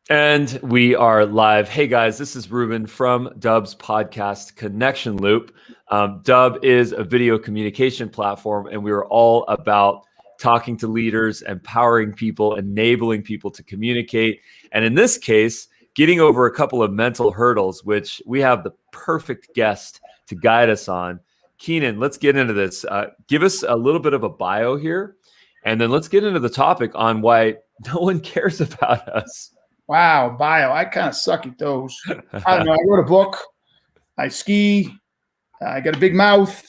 And we are live. Hey guys, this is Ruben from Dubb's podcast Connection Loop. Dubb is a video communication platform, and we are all about talking to leaders, empowering people, enabling people to communicate. And in this case, getting over a couple of mental hurdles, which we have the perfect guest to guide us on. Keenan, let's get into this. Give us a little bit of a bio here, and then let's get into the topic on why no one cares about us. Wow, bio. I kind of suck at those. I don't know. I wrote a book. I ski. I got a big mouth.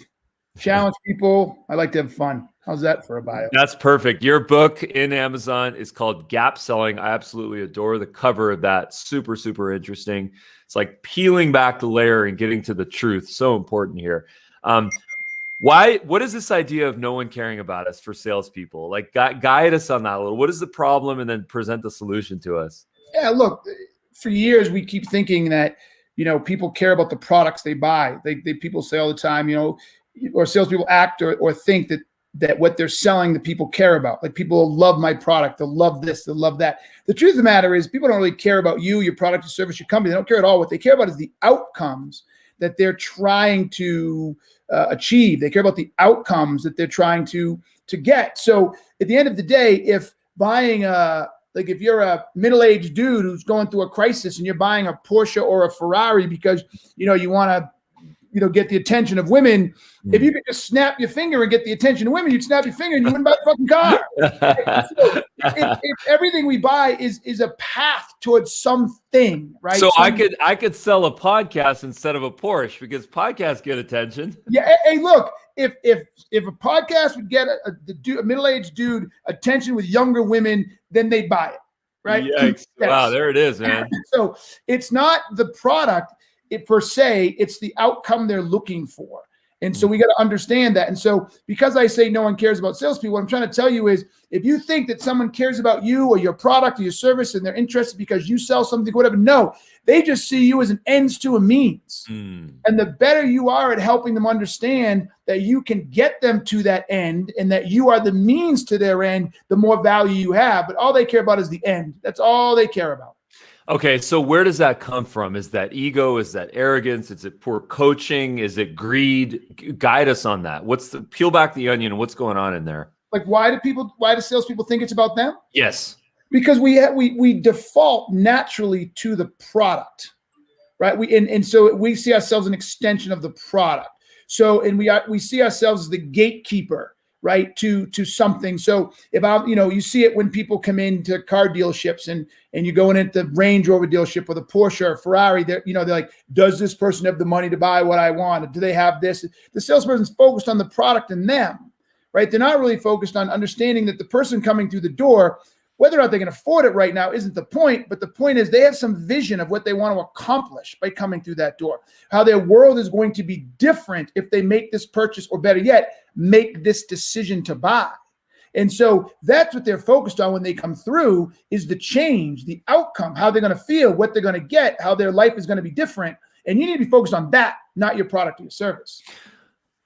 Challenge people. I like to have fun. How's that for a bio? That's perfect. Your book in Amazon is called Gap Selling. I absolutely adore the cover of that. Super, super interesting. It's like peeling back the layer and getting to the truth. So important here. What is this idea of no one caring about us for salespeople? Like, guide us on that a little. What is the problem? And then present the solution to us. Yeah, look, for years we keep thinking that, people care about the products they buy. People say all the time, or salespeople act or think that what they're selling, the people care about. Like, people will love my product. They'll love this. They'll love that. The truth of the matter is people don't really care about you, your product, your service, your company. They don't care at all. What they care about is the outcomes that they're trying to achieve. They care about the outcomes that they're trying to get. So at the end of the day, if buying if you're a middle-aged dude who's going through a crisis and you're buying a Porsche or a Ferrari because, you want to, get the attention of women, if you could just snap your finger and get the attention of women, you'd snap your finger and you wouldn't buy a fucking car. So if everything we buy is a path towards something, right? So I could sell a podcast instead of a Porsche because podcasts get attention. Yeah. Hey, look, if a podcast would get a middle-aged dude attention with younger women, then they'd buy it, right? Yikes. Yes. Wow, there it is, man. So it's not the product per se, it's the outcome they're looking for. And so we got to understand that. And so because I say no one cares about salespeople, what I'm trying to tell you is if you think that someone cares about you or your product or your service and they're interested because you sell something, whatever, no, they just see you as an ends to a means. And the better you are at helping them understand that you can get them to that end and that you are the means to their end, the more value you have. But all they care about is the end. That's all they care about. Okay, so where does that come from? Is that ego? Is that arrogance? Is it poor coaching? Is it greed? Guide us on that. Peel back the onion? What's going on in there? Like, why do salespeople think it's about them? Yes. Because we default naturally to the product, right? So we see ourselves an extension of the product. So, and we see ourselves as the gatekeeper, right, to something. So if you see it when people come into car dealerships and you go in at the Range Rover dealership or the Porsche or Ferrari, they're like, does this person have the money to buy what I want? Do they have this? The salesperson's focused on the product and them, right? They're not really focused on understanding that the person coming through the door, whether or not they can afford it right now isn't the point, but the point is they have some vision of what they want to accomplish by coming through that door, how their world is going to be different if they make this purchase, or better yet, make this decision to buy. And so that's what they're focused on when they come through is the change, the outcome, how they're going to feel, what they're going to get, how their life is going to be different. And you need to be focused on that, not your product or your service.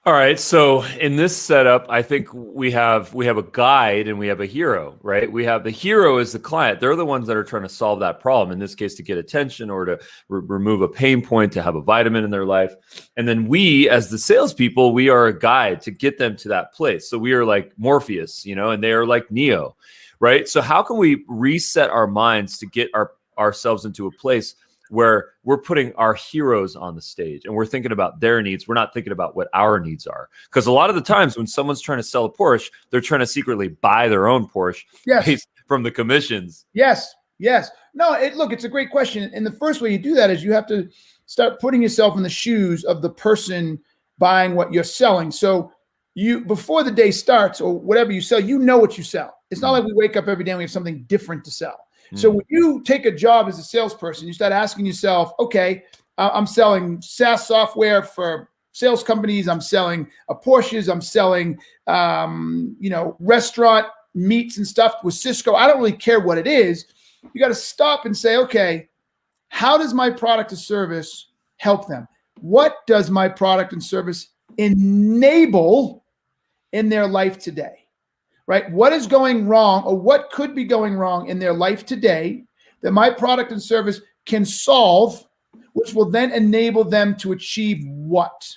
All right. So in this setup, I think we have a guide and we have a hero, right? We have the hero is the client. They're the ones that are trying to solve that problem. In this case, to get attention or to remove a pain point, to have a vitamin in their life. And then we, as the salespeople, we are a guide to get them to that place. So we are like Morpheus, and they are like Neo, right? So how can we reset our minds to get ourselves into a place where we're putting our heroes on the stage and we're thinking about their needs. We're not thinking about what our needs are. Because a lot of the times when someone's trying to sell a Porsche, they're trying to secretly buy their own Porsche based from the commissions. Yes. No, it's a great question. And the first way you do that is you have to start putting yourself in the shoes of the person buying what you're selling. So before the day starts or whatever you sell, you know what you sell. It's not like we wake up every day and we have something different to sell. So when you take a job as a salesperson, you start asking yourself, okay, I'm selling SaaS software for sales companies. I'm selling Porsches. I'm selling, restaurant meats and stuff with Cisco. I don't really care what it is. You got to stop and say, okay, how does my product or service help them? What does my product and service enable in their life today? Right? What is going wrong or what could be going wrong in their life today that my product and service can solve, which will then enable them to achieve what?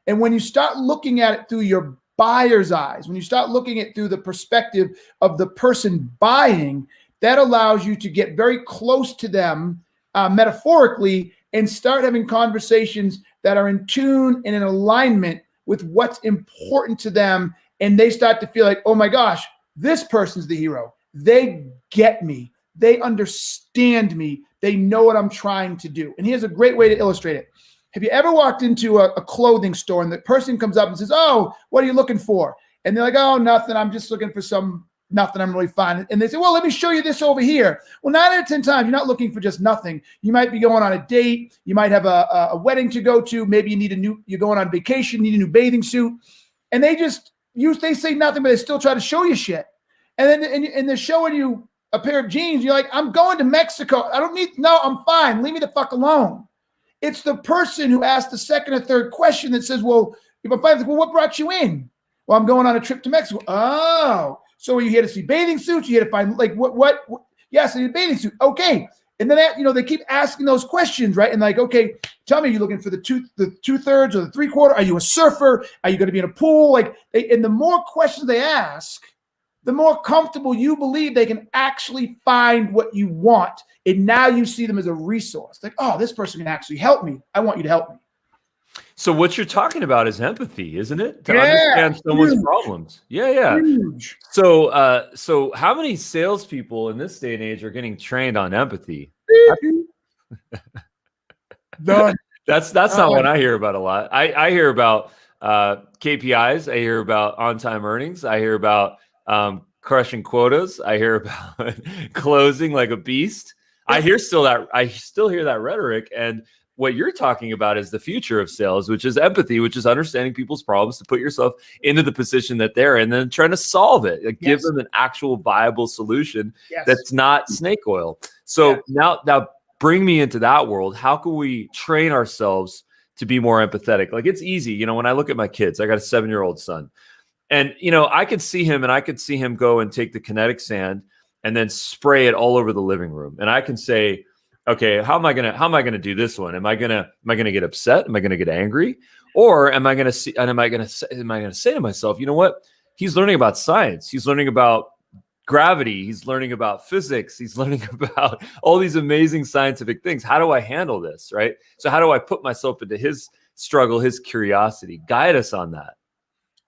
And when you start looking at it through your buyer's eyes, when you start looking at it through the perspective of the person buying, that allows you to get very close to them metaphorically and start having conversations that are in tune and in alignment with what's important to them. And they start to feel like, oh my gosh, this person's the hero. They get me. They understand me. They know what I'm trying to do. And here's a great way to illustrate it. Have you ever walked into a clothing store and the person comes up and says, oh, what are you looking for? And they're like, oh, nothing. I'm just looking for nothing. I'm really fine. And they say, well, let me show you this over here. Well, 9 out of 10 times, you're not looking for just nothing. You might be going on a date. You might have a wedding to go to. Maybe you're going on vacation, you need a new bathing suit. And they say nothing, but they still try to show you shit. And then and they're showing you a pair of jeans. You're like, I'm going to Mexico. I'm fine. Leave me the fuck alone. It's the person who asked the second or third question that says, well, if I'm fine, well, what brought you in? Well, I'm going on a trip to Mexico. Oh, so are you here to see bathing suits? You here to find like what? Yes, I need a bathing suit. Okay. And then they keep asking those questions, right? And like, okay, tell me, are you looking for the 2/3 or the 3/4? Are you a surfer? Are you going to be in a pool? And the more questions they ask, the more comfortable you believe they can actually find what you want. And now you see them as a resource. Like, oh, this person can actually help me. I want you to help me. So what you're talking about is empathy, isn't it? To understand someone's problems. Yeah. Huge. So how many salespeople in this day and age are getting trained on empathy? None. That's not what I hear about a lot. I hear about KPIs. I hear about on-time earnings. I hear about crushing quotas. I hear about closing like a beast. I still hear that rhetoric. And what you're talking about is the future of sales, which is empathy, which is understanding people's problems to put yourself into the position that they're in and then trying to solve it, give them an actual viable solution that's not snake oil. So now bring me into that world. How can we train ourselves to be more empathetic? Like, it's easy. When I look at my kids, I got a 7-year-old son. And, I could see him go and take the kinetic sand and then spray it all over the living room. And I can say, okay, how am I gonna do this one? Am I gonna get upset? Am I gonna get angry? Or am I gonna say to myself, you know what? He's learning about science. He's learning about gravity. He's learning about physics. He's learning about all these amazing scientific things. How do I handle this? Right? So how do I put myself into his struggle, his curiosity? Guide us on that.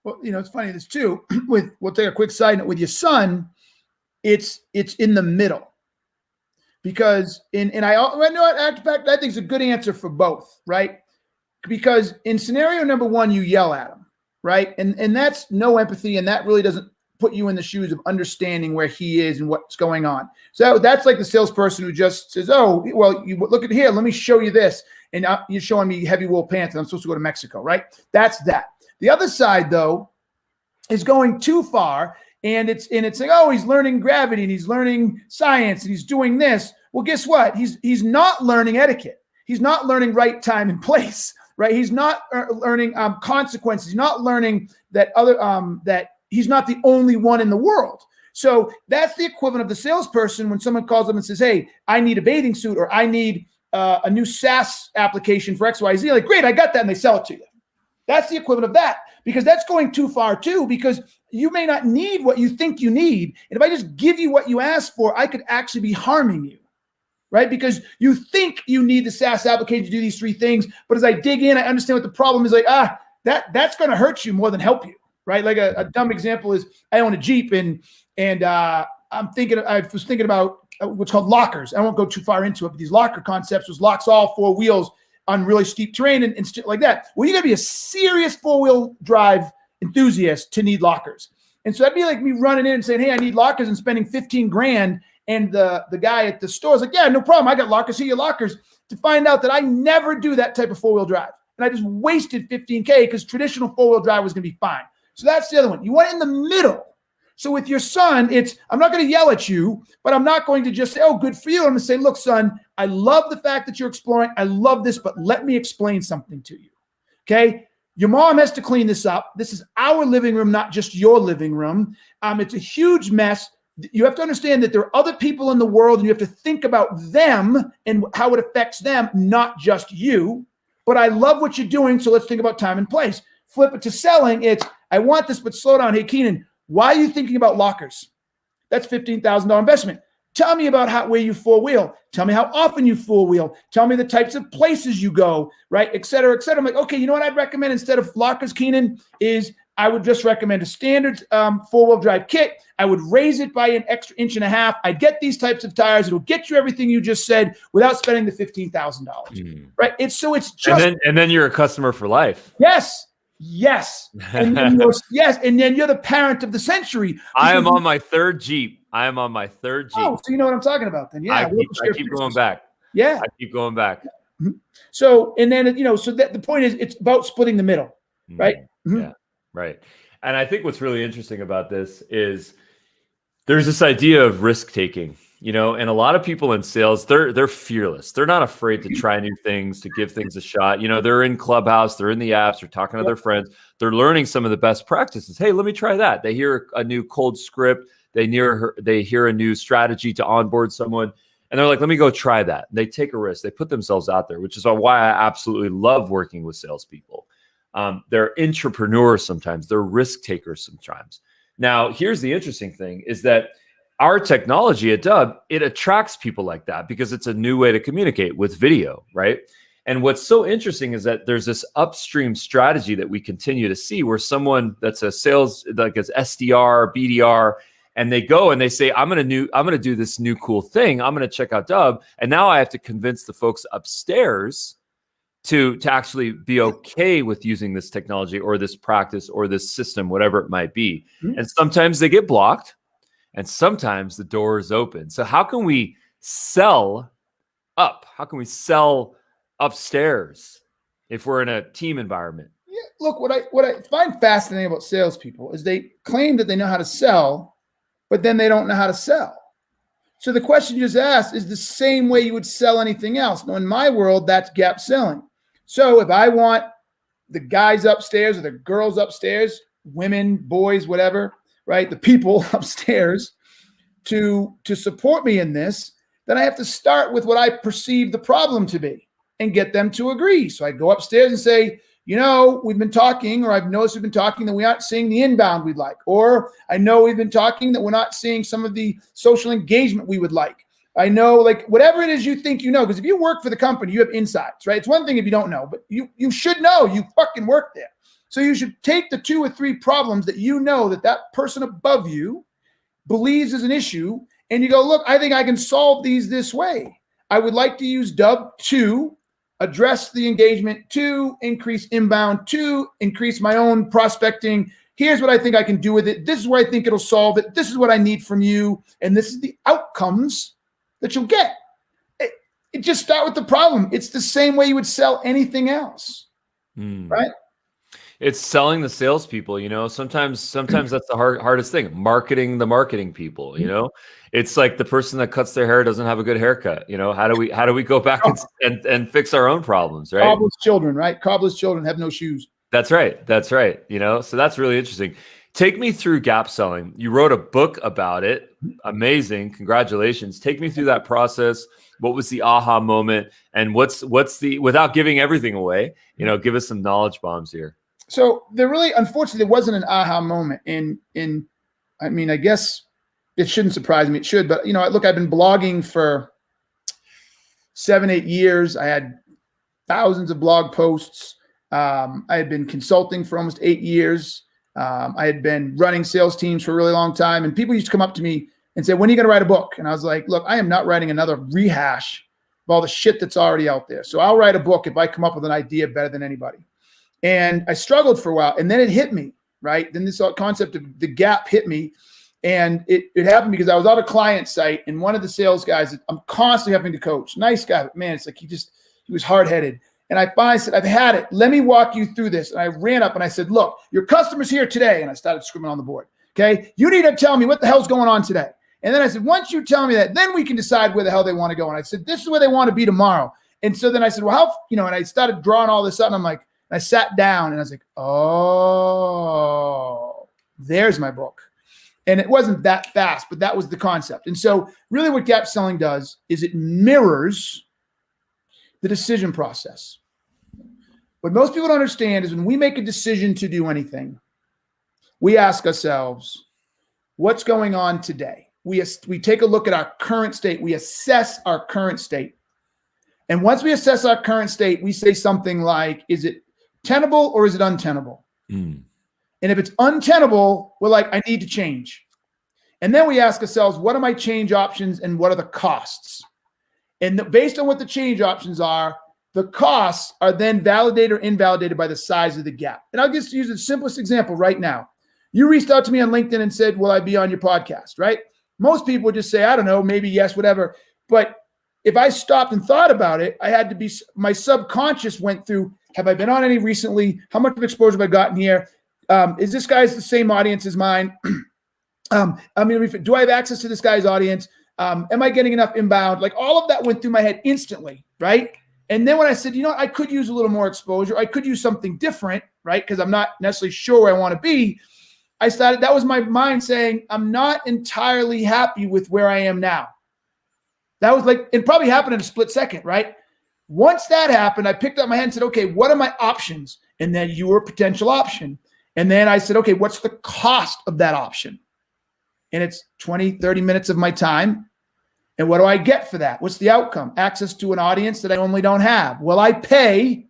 Well, it's funny, this too, we'll take a quick side note with your son. It's in the middle, because I think it's a good answer for both, right? Because in scenario number one, you yell at him, right? And that's no empathy. And that really doesn't put you in the shoes of understanding where he is and what's going on. So that's like the salesperson who just says, oh, well, you look at here, let me show you this. And you're showing me heavy wool pants and I'm supposed to go to Mexico, right? That's that. The other side, though, is going too far, and it's like, oh, he's learning gravity and he's learning science and he's doing this. Well, guess what? He's not learning etiquette. He's not learning right time and place, right? He's not learning consequences. He's not learning that that he's not the only one in the world. So that's the equivalent of the salesperson when someone calls them and says, hey, I need a bathing suit, or I need a new SaaS application for XYZ. Like, great, I got that, and they sell it to you. That's the equivalent of that, because that's going too far too, because you may not need what you think you need. And if I just give you what you asked for, I could actually be harming you, right? Because you think you need the SaaS application to do these 3 things. But as I dig in, I understand what the problem is. Like, that's going to hurt you more than help you, right? Like a dumb example is I own a Jeep and I was thinking about what's called lockers. I won't go too far into it, but these locker concepts was locks all 4 wheels on really steep terrain and shit like that. Well, you got to be a serious 4-wheel drive enthusiast to need lockers. And so that'd be like me running in and saying, hey, I need lockers, and spending $15,000. And the guy at the store is like, yeah, no problem. I got lockers. Here are your lockers. To find out that I never do that type of 4-wheel drive. And I just wasted $15K because traditional 4-wheel drive was going to be fine. So that's the other one. You want it in the middle. So with your son, I'm not going to yell at you, but I'm not going to just say, oh, good for you. I'm going to say, look, son, I love the fact that you're exploring. I love this, but let me explain something to you. Okay? Your mom has to clean this up. This is our living room, not just your living room. It's a huge mess. you have to understand that there are other people in the world, and you have to think about them and how it affects them, not just you. But I love what you're doing, so let's think about time and place. Flip it to selling. It's, I want this, but slow down. Hey, Keenan, why are you thinking about lockers? That's $15,000 investment. Tell me about where you four-wheel. Tell me how often you four-wheel. Tell me the types of places you go, right, et cetera, et cetera. I'm like, okay, you know what I'd recommend instead of lockers, Keenan, is I would just recommend a standard four-wheel drive kit. I would raise it by an extra 1.5 inches. I'd get these types of tires. It'll get you everything you just said without spending the $15,000, right? It's just. And then you're a customer for life. Yes. And then and then you're the parent of the century. I am on my third Jeep. Oh, so you know what I'm talking about then. Yeah. I keep going back. Yeah. I keep going back. So, and then, so that the point is it's about splitting the middle, right? Yeah. Right. And I think what's really interesting about this is there's this idea of risk taking, and a lot of people in sales, they're fearless. They're not afraid to try new things, to give things a shot. They're in Clubhouse, they're in the apps, they're talking to their friends, they're learning some of the best practices. Hey, let me try that. They hear a new cold script, they hear a new strategy to onboard someone, and they're like, let me go try that. They take a risk, they put themselves out there, which is why I absolutely love working with salespeople. They're entrepreneurs sometimes, they're risk takers sometimes. Now, here's the interesting thing is that our technology at Dubb, it attracts people like that because it's a new way to communicate with video, right? And what's so interesting is that there's this upstream strategy that we continue to see where someone that's a sales, like as SDR, BDR, and they go and they say, I'm going to do this new cool thing. I'm going to check out Dubb. And now I have to convince the folks upstairs to actually be okay with using this technology or this practice or this system, whatever it might be. And sometimes they get blocked and sometimes the door is open. So how can we sell up? How can we sell upstairs if we're in a team environment? Yeah, look, what I find fascinating about salespeople is they claim that they know how to sell, but then they don't know how to sell. So the question you just asked is the same way you would sell anything else. Now, in my world, that's gap selling. So if I want the guys upstairs or the girls upstairs, women, boys, whatever, right, the people upstairs to support me in this, then I have to start with what I perceive the problem to be and get them to agree. So I go upstairs and say, we've been talking, or I've noticed we've been talking that we aren't seeing the inbound we'd like, or I know we've been talking that we're not seeing some of the social engagement we would like. I know, like, whatever it is you think because if you work for the company, you have insights, right? It's one thing if you don't know, but you should know you fucking work there. So you should take the 2 or 3 problems that that person above you believes is an issue, and you go, look, I think I can solve these this way. I would like to use Dubb to address the engagement, to increase inbound, to increase my own prospecting. Here's what I think I can do with it. This is where I think it'll solve it. This is what I need from you. And this is the outcomes that you'll get. It just start with the problem. It's the same way you would sell anything else, right? It's selling the salespeople, sometimes that's the hardest thing. Marketing the marketing people, it's like the person that cuts their hair doesn't have a good haircut. How do we go back and fix our own problems, right? Cobbler's children, right? Cobbler's children have no shoes. That's right. So that's really interesting. Take me through gap selling. You wrote a book about it. Amazing. Congratulations. Take me through that process. What was the aha moment? And what's the, without giving everything away, give us some knowledge bombs here. So unfortunately, there wasn't an aha moment. I mean, I guess it shouldn't surprise me. It should, but look, I've been blogging for 7-8 years. I had thousands of blog posts. I had been consulting for almost 8 years. I had been running sales teams for a really long time. And people used to come up to me and say, when are you going to write a book? And I was like, look, I am not writing another rehash of all the shit that's already out there. So I'll write a book if I come up with an idea better than anybody. And I struggled for a while, and then it hit me, right? Then this concept of the gap hit me. And it happened because I was on a client site, and one of the sales guys, I'm constantly having to coach. Nice guy, but man, it's like he was hard-headed. And I finally said, I've had it. Let me walk you through this. And I ran up and I said, look, your customer's here today. And I started screaming on the board. Okay. You need to tell me what the hell's going on today. And then I said, once you tell me that, then we can decide where the hell they want to go. And I said, this is where they want to be tomorrow. And so then I said, well, and I started drawing all this up, and I'm like, I sat down and I was like, oh, there's my book. And it wasn't that fast, but that was the concept. And so really what gap selling does is it mirrors the decision process. What most people don't understand is when we make a decision to do anything, we ask ourselves, what's going on today? We take a look at our current state. We assess our current state. And once we assess our current state, we say something like, is it tenable or is it untenable? And if it's untenable, we're like, I need to change. And then we ask ourselves, what are my change options and what are the costs? And based on what the change options are, the costs are then validated or invalidated by the size of the gap. And I'll just use the simplest example right now. You reached out to me on LinkedIn and said, will I be on your podcast, right? Most people would just say, I don't know, maybe yes, whatever. But if I stopped and thought about it, I had to be, my subconscious went through, have I been on any recently? How much of exposure have I gotten here? Is this guy's the same audience as mine? Do I have access to this guy's audience? Am I getting enough inbound? Like all of that went through my head instantly, right? And then when I said, I could use a little more exposure. I could use something different, right? Because I'm not necessarily sure where I want to be. That was my mind saying, I'm not entirely happy with where I am now. That was like, it probably happened in a split second, right? Once that happened, I picked up my head and said, okay, what are my options? And then you were a potential option. And then I said, okay, what's the cost of that option? And it's 20, 30 minutes of my time. And what do I get for that? What's the outcome? Access to an audience that I normally don't have. Well, I pay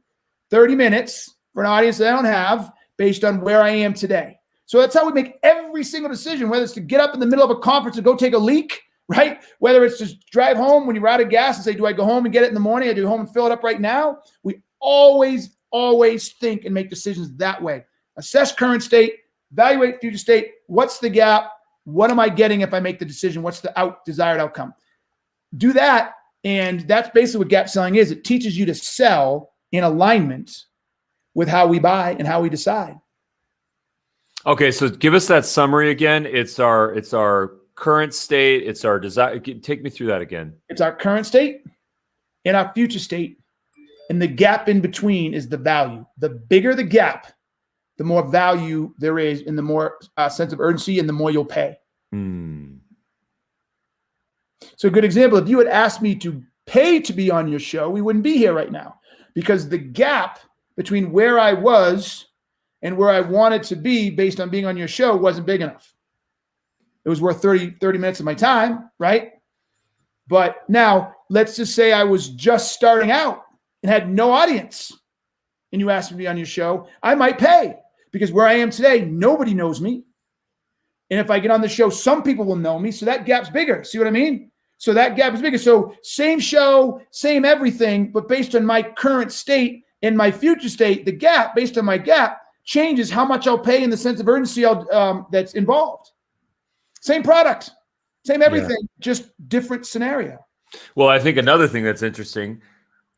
30 minutes for an audience that I don't have based on where I am today. So that's how we make every single decision, whether it's to get up in the middle of a conference and go take a leak, right? Whether it's to drive home when you're out of gas and say, do I go home and get it in the morning? I do home and fill it up right now. We always think and make decisions that way. Assess current state, evaluate future state. What's the gap? What am I getting if I make the decision? What's the desired outcome? Do that. And that's basically what gap selling is. It teaches you to sell in alignment with how we buy and how we decide. Okay, so give us that summary again. It's our current state. It's our desire. Take me through that again. It's our current state and our future state. And the gap in between is the value. The bigger the gap, the more value there is and the more sense of urgency and the more you'll pay. So a good example, if you had asked me to pay to be on your show, we wouldn't be here right now because the gap between where I was and where I wanted to be based on being on your show wasn't big enough. It was worth 30 minutes of my time, right? But now let's just say I was just starting out and had no audience and you asked me to be on your show, I might pay because where I am today, nobody knows me. And if I get on the show, some people will know me. So that gap's bigger. See what I mean? So that gap is bigger. So same show, same everything, but based on my current state and my future state, the gap based on my gap changes how much I'll pay in the sense of urgency that's involved. Same product, same everything, just different scenario. Well, I think another thing that's interesting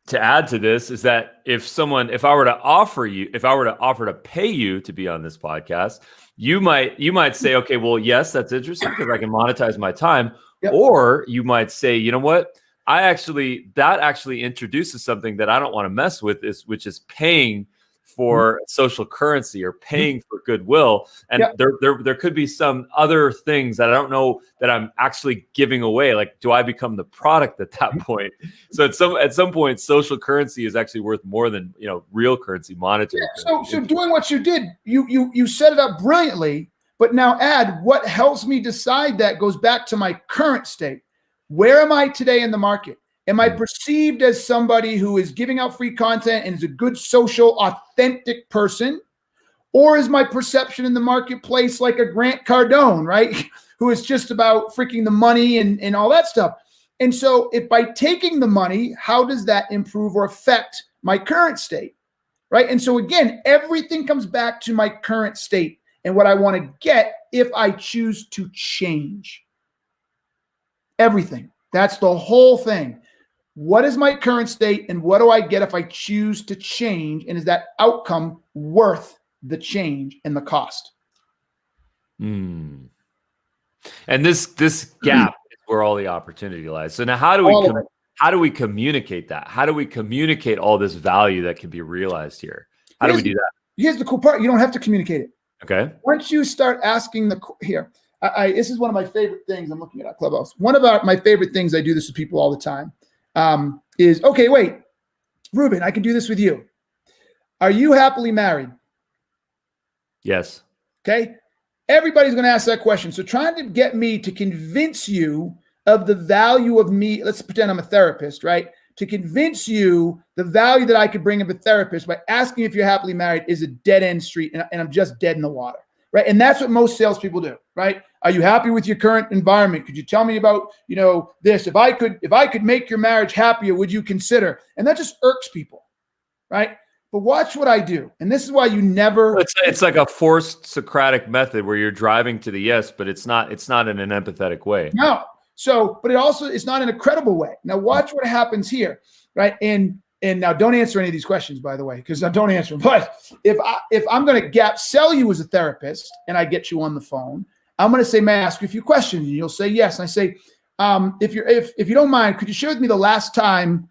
to add to this is that if I were to offer to pay you to be on this podcast, you might say, okay, well, yes, that's interesting because I can monetize my time. Yep. Or you might say, you know what? That actually introduces something that I don't want to mess with, which is paying for social currency or paying for goodwill. And there could be some other things that I don't know that I'm actually giving away. Like, do I become the product at that point? So at some point, social currency is actually worth more than, real currency, monetary. So doing what you did, you set it up brilliantly, but now add what helps me decide that goes back to my current state. Where am I today in the market? Am I perceived as somebody who is giving out free content and is a good social, authentic person? Or is my perception in the marketplace like a Grant Cardone, right? Who is just about freaking the money and all that stuff. And so if by taking the money, how does that improve or affect my current state, right? And so again, everything comes back to my current state and what I want to get if I choose to change. Everything. That's the whole thing. What is my current state and what do I get if I choose to change? And is that outcome worth the change and the cost? And this gap is where all the opportunity lies. So now how do we communicate that? How do we communicate all this value that can be realized here? How do we do that? Here's the cool part. You don't have to communicate it. Okay. Once you start asking This is one of my favorite things. I'm looking at our Clubhouse. One of my favorite things, I do this with people all the time, is, okay, wait, Ruben, I can do this with you. Are you happily married? Yes. Okay. Everybody's going to ask that question. So trying to get me to convince you of the value of me, let's pretend I'm a therapist, right? To convince you the value that I could bring of a therapist by asking if you're happily married is a dead end street, and I'm just dead in the water, right? And that's what most salespeople do, right? Are you happy with your current environment? Could you tell me about, this? If I could make your marriage happier, would you consider? And that just irks people, right? But watch what I do. And this is why you never. It's like a forced Socratic method where you're driving to the yes, but it's not in an empathetic way. No. So, but it's not in a credible way. Now watch what happens here, right? And now don't answer any of these questions, by the way, because I don't answer them. But if I'm going to gap sell you as a therapist and I get you on the phone, I'm going to say, may I ask you a few questions? And you'll say yes. And I say, if you don't mind, could you share with me the last time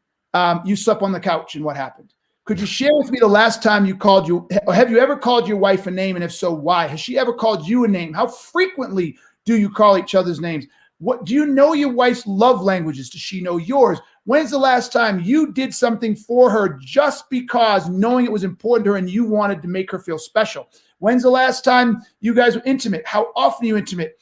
you slept on the couch and what happened? Could you share with me the last time have you ever called your wife a name? And if so, why? Has she ever called you a name? How frequently do you call each other's names? What do you know your wife's love languages? Does she know yours? When's the last time you did something for her just because knowing it was important to her and you wanted to make her feel special? When's the last time you guys were intimate? How often are you intimate?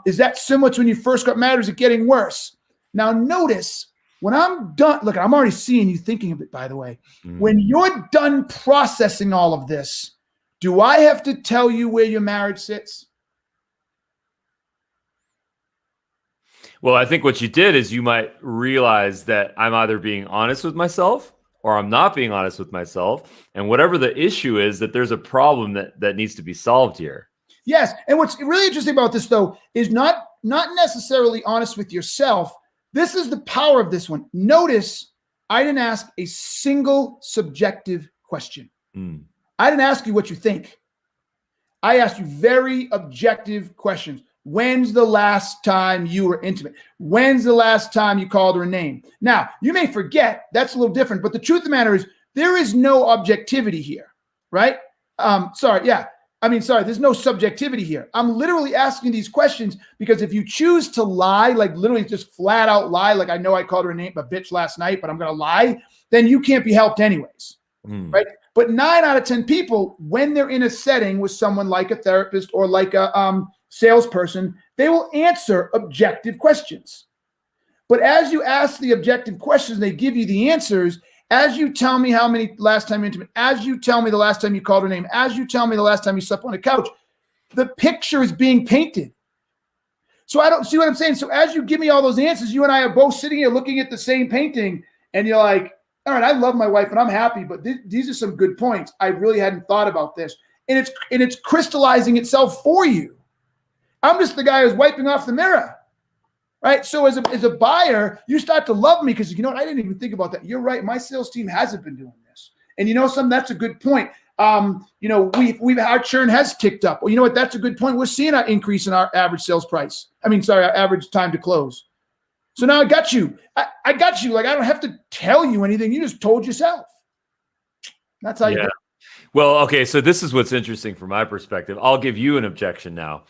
Is that similar to when you first got married? Or is it getting worse? Now notice, when I'm done, look, I'm already seeing you thinking of it, by the way. When you're done processing all of this, do I have to tell you where your marriage sits? Well, I think what you did is you might realize that I'm either being honest with myself or I'm not being honest with myself. And whatever the issue is, that there's a problem that needs to be solved here. Yes. And what's really interesting about this, though, is not necessarily honest with yourself. This is the power of this one. Notice I didn't ask a single subjective question. I didn't ask you what you think. I asked you very objective questions. When's the last time you were intimate? When's the last time you called her a name? Now, you may forget, that's a little different, but the truth of the matter is there is no objectivity here, right? There's no subjectivity here. I'm literally asking these questions because if you choose to lie, like literally just flat out lie, like I know I called her a bitch last night, but I'm going to lie, then you can't be helped anyways, right? But 9 out of 10 people, when they're in a setting with someone like a therapist or like a salesperson, they will answer objective questions. But as you ask the objective questions, they give you the answers. As you tell me how many last time intimate, as you tell me the last time you called her name, as you tell me the last time you slept on a couch, the picture is being painted. So I don't see what I'm saying. So as you give me all those answers, you and I are both sitting here looking at the same painting, and you're like, all right, I love my wife and I'm happy, but these are some good points. I really hadn't thought about this. And it's crystallizing itself for you. I'm just the guy who's wiping off the mirror. Right. So as a buyer, you start to love me because, you know what? I didn't even think about that. You're right. My sales team hasn't been doing this. And you know something? That's a good point. Our churn has ticked up. Well, you know what? That's a good point. We're seeing an increase in our average sales price. Our average time to close. So now I got you. I got you. Like, I don't have to tell you anything. You just told yourself. That's how you do it. Well, okay, so this is what's interesting from my perspective. I'll give you an objection now.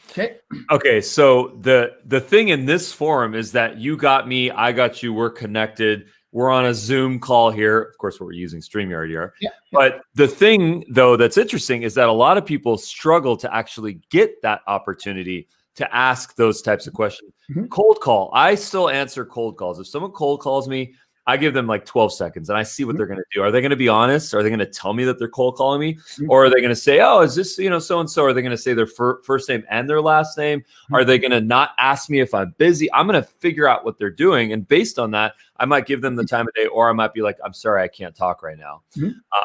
Okay, so the thing in this forum is that you got me, I got you, we're connected. We're on a Zoom call here. Of course, we're using StreamYard here. Yeah. But the thing, though, that's interesting is that a lot of people struggle to actually get that opportunity to ask those types of questions. Cold call. I still answer cold calls. If someone cold calls me, I give them like 12 seconds and I see what they're going to do. Are they going to be honest? Are they going to tell me that they're cold calling me? Or are they going to say, oh, is this, so-and-so? Are they going to say their first name and their last name? Are they going to not ask me if I'm busy? I'm going to figure out what they're doing. And based on that, I might give them the time of day, or I might be like, I'm sorry, I can't talk right now.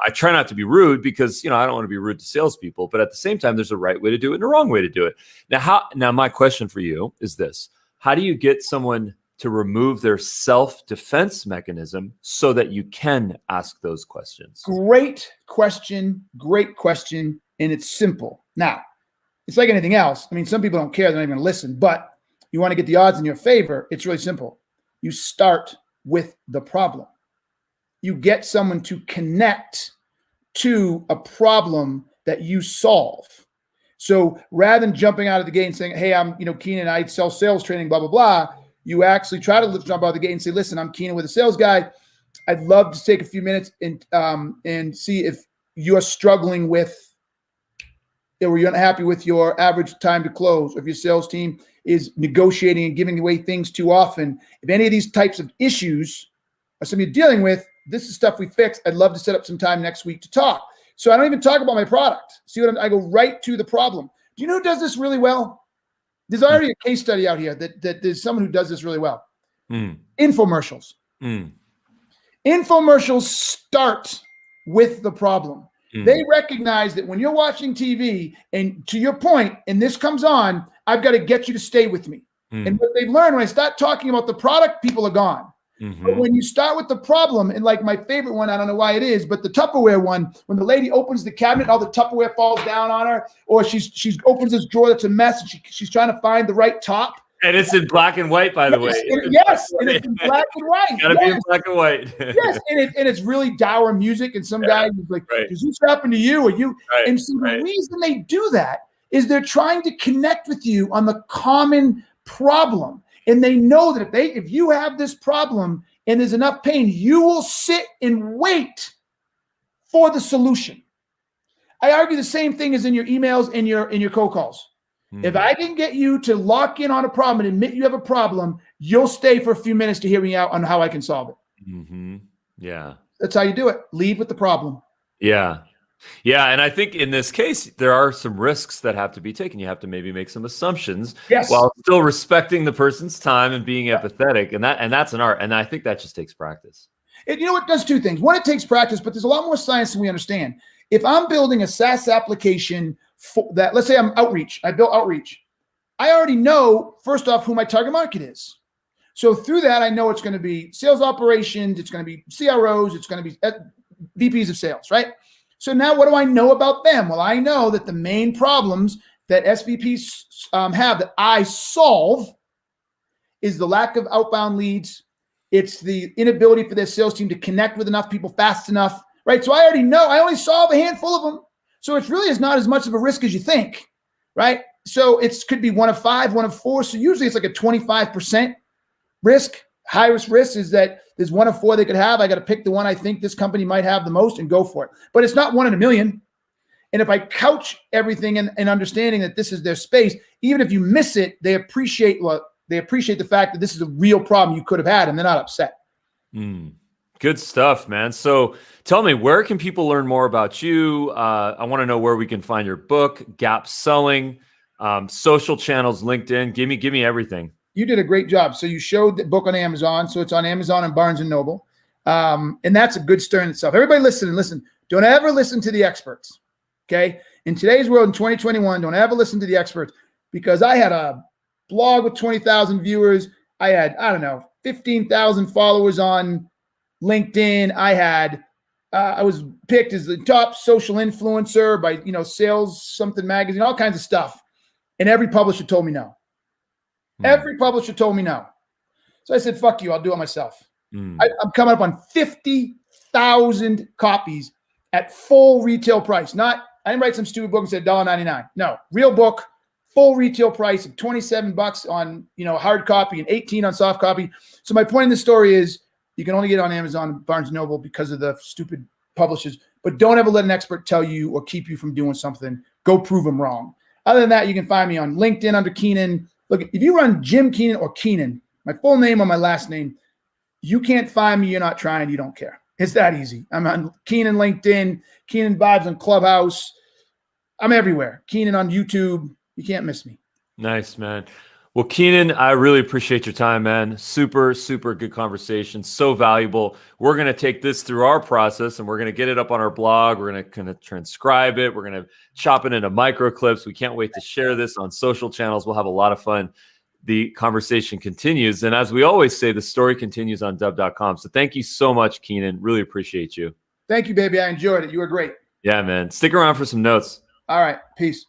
I try not to be rude because, I don't want to be rude to salespeople, but at the same time, there's a right way to do it and a wrong way to do it. Now my question for you is this: how do you get someone to remove their self-defense mechanism so that you can ask those questions? Great question. And it's simple. Now, it's like anything else. Some people don't care. They're not even going to listen. But you want to get the odds in your favor. It's really simple. You start with the problem. You get someone to connect to a problem that you solve. So rather than jumping out of the gate and saying, hey, I'm, Keenan, I sell sales training, blah, blah, blah, you actually try to jump out of the gate and say, listen, I'm Keenan with a sales guy. I'd love to take a few minutes and see if you're struggling with, or you're unhappy with your average time to close, or if your sales team is negotiating and giving away things too often. If any of these types of issues are something you're dealing with, this is stuff we fix. I'd love to set up some time next week to talk. So I don't even talk about my product. See what I go right to the problem. Do you know who does this really well? There's already a case study out here that there's someone who does this really well. Infomercials. Infomercials start with the problem. They recognize that when you're watching TV, and to your point, and this comes on, I've got to get you to stay with me. And what they've learned, when I start talking about the product, people are gone. But when you start with the problem, and like my favorite one, I don't know why it is, but the Tupperware one, when the lady opens the cabinet, all the Tupperware falls down on her, or she opens this drawer that's a mess, and she's trying to find the right top. And it's in black and white, by the way. Yes, and it's in black and white. Gotta be in black and white. Yes, and it's really dour music, and some guy who's like, does this happen to you or you? And so the reason they do that is they're trying to connect with you on the common problem. And they know that if you have this problem and there's enough pain, you will sit and wait for the solution. I argue the same thing as in your emails and your cold calls. If I can get you to lock in on a problem and admit you have a problem, you'll stay for a few minutes to hear me out on how I can solve it. Yeah. That's how you do it. Lead with the problem. Yeah. Yeah. And I think in this case, there are some risks that have to be taken. You have to maybe make some assumptions while still respecting the person's time and being empathetic. And that's an art. And I think that just takes practice. It does two things. One, it takes practice, but there's a lot more science than we understand. If I'm building a SaaS application for that, let's say I'm outreach, I built outreach. I already know, first off, who my target market is. So through that, I know it's going to be sales operations, it's going to be CROs, it's going to be VPs of sales, right? So now what do I know about them? Well, I know that the main problems that SVPs have that I solve is the lack of outbound leads. It's the inability for their sales team to connect with enough people fast enough, right? So I already know, I only solve a handful of them. So it really is not as much of a risk as you think, right? So it could be 1 of 5, 1 of 4. So usually it's like a 25% risk. Highest risk is that there's 1 of 4 they could have. I got to pick the one I think this company might have the most and go for it. But it's not 1 in a million. And if I couch everything in understanding that this is their space, even if you miss it, they appreciate the fact that this is a real problem you could have had, and they're not upset. Good stuff, man. So tell me, where can people learn more about you? I want to know where we can find your book, Gap Selling, social channels, LinkedIn. Give me everything. You did a great job. So you showed the book on Amazon. So it's on Amazon and Barnes & Noble. And that's a good start in itself. Everybody listen. Don't ever listen to the experts, okay? In today's world, in 2021, don't ever listen to the experts, because I had a blog with 20,000 viewers. I had, 15,000 followers on LinkedIn. I was picked as the top social influencer by, Sales Something Magazine, all kinds of stuff. And every publisher told me no. Every publisher told me no. So I said, fuck you, I'll do it myself. I'm coming up on 50,000 copies at full retail price. I didn't write some stupid book and said $1.99. No, real book, full retail price of $27 on, hard copy and $18 on soft copy. So my point in this story is, you can only get it on Amazon and Barnes & Noble because of the stupid publishers. But don't ever let an expert tell you or keep you from doing something. Go prove them wrong. Other than that, you can find me on LinkedIn under Keenan. Look, if you run Jim Keenan or Keenan, my full name or my last name, you can't find me. You're not trying. You don't care. It's that easy. I'm on Keenan LinkedIn, Keenan Vibes on Clubhouse. I'm everywhere. Keenan on YouTube. You can't miss me. Nice, man. Well, Keenan, I really appreciate your time, man. Super, super good conversation. So valuable. We're going to take this through our process and we're going to get it up on our blog. We're going to kind of transcribe it. We're going to chop it into micro clips. We can't wait to share this on social channels. We'll have a lot of fun. The conversation continues. And as we always say, the story continues on Dubb.com. So thank you so much, Keenan. Really appreciate you. Thank you, baby. I enjoyed it. You were great. Yeah, man. Stick around for some notes. All right. Peace.